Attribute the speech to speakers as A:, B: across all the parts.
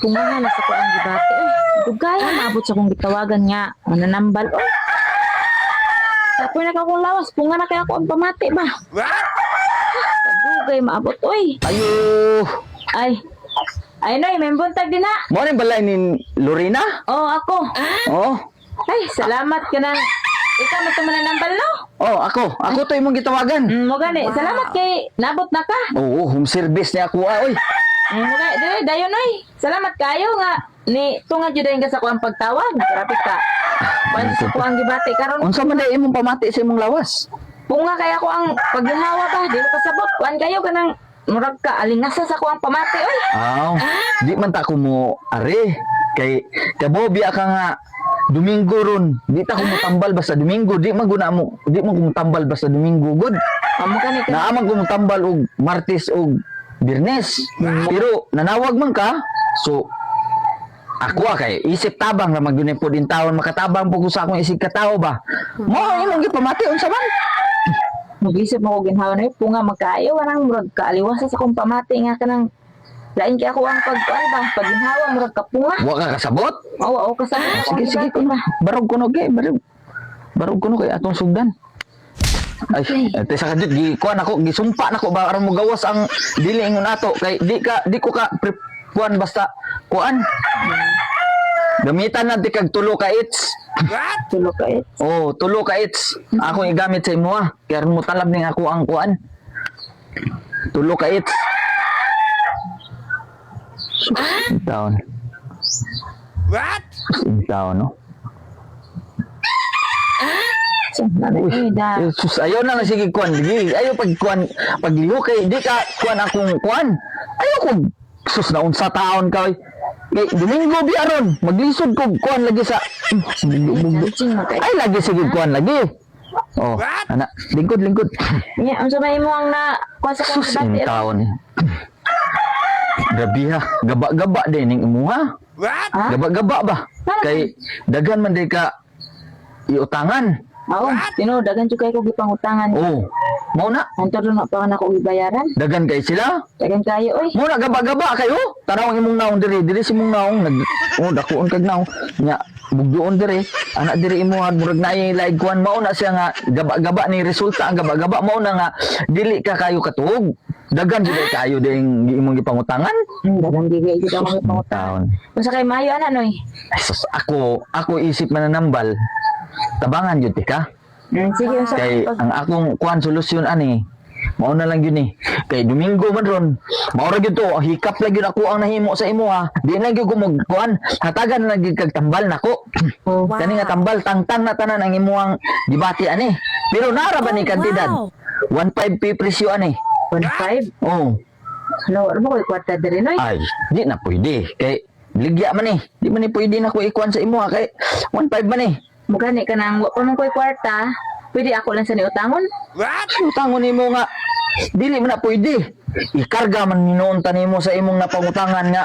A: Pungahan na sa ko ang gibati. Dugaya maabot sa kong gitawagan nga. Mananambal. Tapoy na ka kong lawas. Punga na kaya ako ang pamati ba? Dugay maabot. Uy.
B: Ayo.
A: Ay, Noy, may buntag din na.
B: Mo ni balay ni Lorena?
A: Oo, ako.
B: Oh.
A: Ay, salamat ka nang. Ikaw mo ito mananambal, no?
B: Oh, ako. Ako to imong gitawagan.
A: Mo gani. Salamat kay nabot na ka.
B: Oo, home service niya ako oy.
A: Mo gani. Dayon, Noy. Salamat kayo nga. Ni tungad jud ka sa kuang pagtawag. Grabe ka. Pwede sa kuang gibati karon.
B: Unsa man day imong pamati sa imong lawas?
A: Punga kaya ko ang paghahawa ba, di ko kasabot. Kuan kayo kanang murag ka alingasa sa kuang pamati oy.
B: Aw, di man ta ko mo are kay kabobi ka nga Domingo ron. Di ta ko mo tambal basta Domingo, di man guna mo, di man ko mo tambal basta Domingo good.
A: Amo gani ka.
B: Naamag ko mo tambal og Martes og Biyernes. Pero nanawag man ka, so ako kay isip tabang na magdunay po din taon makatabang po ko sa akong isig katao ba. Mo imong gipamati unsa man?
A: Mag-isip mo ko ginhawa na yun, punga magkaayo, warang murag kaaliwasa sa kong pamati nga ka ng lain kaya ako ang pagkuan ba, pagginhawa, murag kapunga.
B: Wa ka kasabot?
A: Oo, kasama.
B: Sige kuno. Barog kuno kay barog kuno kay atong sugdan. Ay, ate sa kadit gi kuan ako gisumpa nako ba aron mo gawas ang dili ingon ato kay di ko ka kuan basta kuan. Gamitan na di kag tulo ka its.
A: Tulo ka it.
B: Oh, tulo ka its. Ako igamit sa imo ah. Kaya mo talab ning ako ang kuan. Tulo ka its. Down.
C: What?
B: Down, no?
A: So, nanay, da.
B: Sus, ayaw na lang sige kuan. Ayaw pag kuan, pagliho kay di ka kuan akong kuan. Ayaw ko sus na unsa taon ka. Kay Domingo bi aron maglisod ko kuan lagi sa ay lagi sige kuan lagi. Oh, anak, lingkod.
A: Nya, unsa ba imo ang na kuan sa kong
B: Sus,
A: dati?
B: yung taon. Grabe ha, gaba-gaba din ning imo ha.
C: What?
A: Ha?
B: Gaba-gaba ba? Kay dagan man di ka iutangan.
A: Oo, dagan jud kay ko gipangutangan.
B: Oh, mao na.
A: Antod na pa nako gibayaran.
B: Dagan kay sila.
A: Dagan kayo oy.
B: Muna gaba-gaba kayo. Tanaw ang imong naong diri si imong naong dakuon kag naong nya bugdoon diri. Anak diri imo murag naay laig kuan mao na siya nga gaba-gaba ni resulta ang gaba-gaba mao na nga dili ka kayo katuog. Dagan jud kayo ding imong gipangutangan.
A: Dagan gigay jud ako gipangutangan.
B: Taon.
A: Unsa kay mayo ana noy?
B: Ay, sus, ako isip mananambal. Tabangan jud ka.
A: Sige unsa
B: Kay ang akong kuan solusyon ani. Mao na lang yun eh. Kay Domingo man ron. Mao ra gyud to, hikap lang yun ako ang nahimo sa imo ha. Di na gyud ko magkuan. Hatagan na gyud kag tambal nako.
A: Oh,
B: Kani nga tambal tangtang na tanan ang imuang dibati ani. Pero nara ba ni kantidad? 1.5 pi presyo ani.
A: 1.5.
B: Oh.
A: Hello, ano ko kwarta diri noy?
B: Ay, di na pwede. Kay ligya man eh. Di man ni pwede na ko ikuan sa imo ha. Kay 1.5 man eh.
A: Mugani ka nang wa pa man ko'y kwarta. Pwede ako lang sa niutangon.
C: What?
B: Utangon nimo nga dili man na pwede. Ikarga man ninuunta nimo sa imong napangutangan nga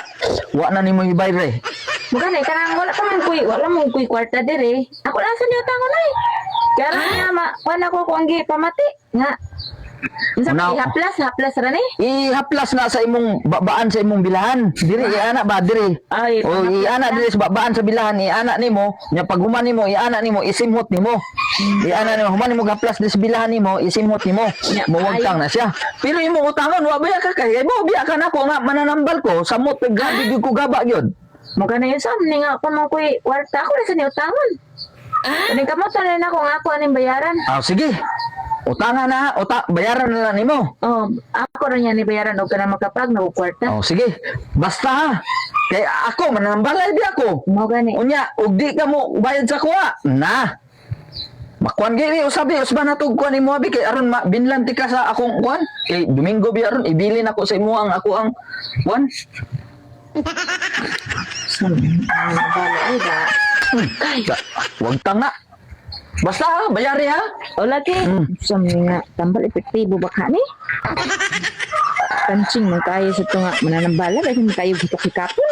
B: wa na nimo ibayre.
A: Mugani ka nang wala mong ko'y kwarta diri. Ako lang sa niutangon ay. Kaya nga kuan ako ko ang gipamati nga. Unsa
B: Now-
A: haplas ra ni?
B: Ihaplas na sa imong babaan sa imong bilahan. Diri iana ba diri?
A: Ay,
B: O iana diri sa babaan sa bilahan iana nimo, nya pag human nimo iana nimo isimhot nimo. Iana nimo human nimo gaplas diri sa bilahan nimo isimhot nimo.
A: Nya,
B: Muwagtang na siya. Pero imong utangon wa ba ka kay mo biya ka nako nga mananambal ko samot gabi gyud ko gaba gyud.
A: Mugani yun sa ni nga pa man ko'y kwarta ako lang sa niutangon. Kaning kamot na ako nga ako aning bayaran.
B: Ah sige. Utangan na, bayaran na lang nimo.
A: Oh, ako rin yan ni bayaran o ka na makapag na kwarta.
B: Oh sige. Basta ha. Kay ako manambalay di ako.
A: Mugani.
B: Unya, ug di ka mo bayad sa kuha. Na. Makuan gini usabi usban natog kuan imo abi kay aron binlanti ka sa akong kuan. Kay Domingo bi aron ibili nako sa imo ang ako ang kuan.
A: Bala ay da.
B: Wag tanga. Basta ha, bayari ha.
A: O lagi. Sa mga tambal epektibo ba ka ni? Pansing mo kayo sa tunga mananambala. Dahil mo kayo hitok-hikapon.